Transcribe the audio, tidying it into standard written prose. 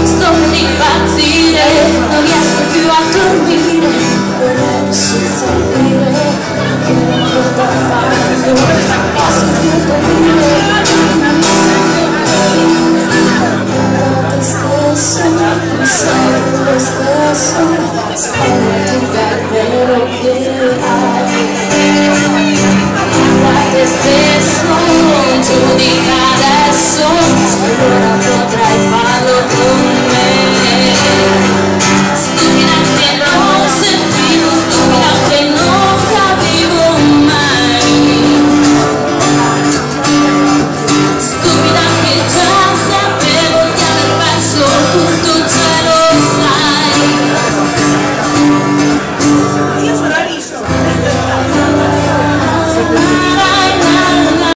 Sto per impazzire, non riesco più a dormire, vorrei soffrire, che non potrò farlo, non posso più dormire. Te stesso, non sei lo stesso, spero tu davvero che